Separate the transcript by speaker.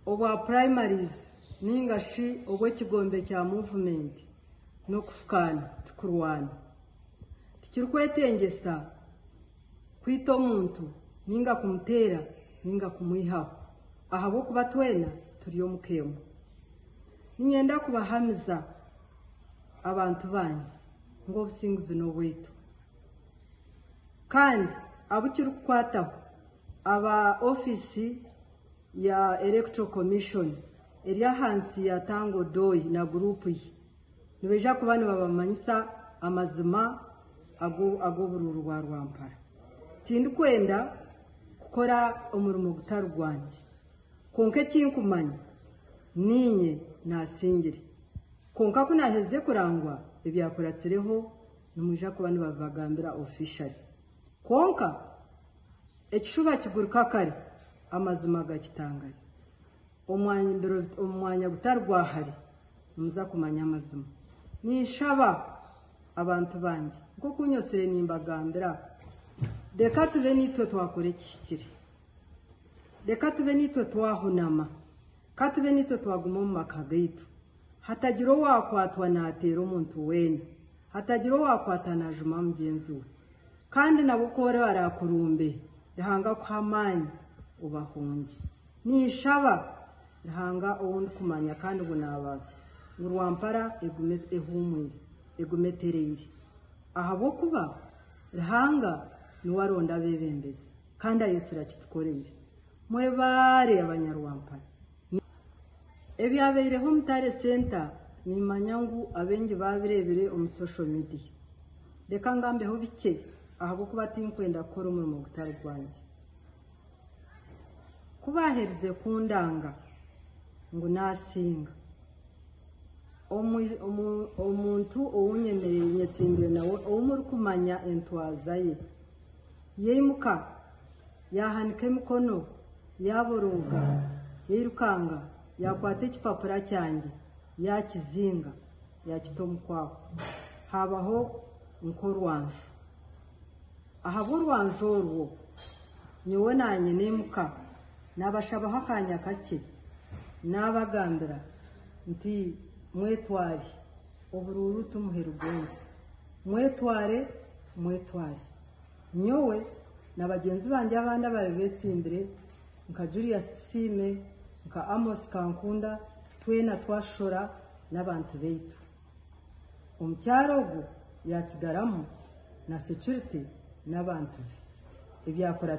Speaker 1: obwa primaries ningashi obw'ekigombe kya movement no kufukana tukurwana tikirkwetengesa kwita omuntu ninga kumutera ninga kumwihaho ahabo kuba twena turi omukemo ninyenda kubahamiza abantu bangi ngo obusinguzi n'obwitu kandi abukiri kukwataho aba ofisi ya Electoral Commission eri ahansi ya Tango Doi na grupu ye nibeja kuba nibabamanyisa amazima agobururu rwa Rwampara tindi kwenda kukora omurimo gutari gwanjye konke kinkumanya ninye nasingire konka kunaheze kurangwa ebyakuratsireho nimuja kuba nibabagambira officially konka ekishuba kiguruka kare amazima gakitangari omwanya gutari gwahari muza kumanya amazima nishaba abantu banjye nko kunyosere nimbagambira reka tube nitwe twakora ekihikire reka tube nitwe twahunama katube nitwe twaguma mu maka gaitu hatagira wakwatwa natera omuntu wena hatagira wakwata na juma mugenzi we kandi nabo kore barakurumbe rihanga kwamanyi ubahungi nishaba rihanga ubundi kumanya kandi bunabaza mu Rwampara ehumwire egumeterere ahabo kuba rihanga niwaronda bebembezi kandi ayosira kitukorere mwebare abanyarwampara ebyabeireho Mutare Center nimanyangu abengi babirebere omu social media reka ngambeho bike ahabo kuba tinkwenda gukora umurimo gutari gwanjye kubaherize kundanga ngo nasinga omuntu owunyemereye nyetsimbire nawe owumuri kumanya entwaza ye yeyimuka yahanika emikono yaboroga yirukanga yakwata ekipapura cyanjye yakizinga yakitomukwako habaho nkorwanju ahabo rwanju orwo nyewe nanye nemuka nabashabaho akanya kake nabagambira nti mwetware obururu tumuheru bwese mwetware nyowe na bagenzi banje abandi ababetsimbire nka Julius Sime nka Amos Kankunda twena twashora n'abantu beitu omukyaro yatsigaramu na security n'abantu ebyakora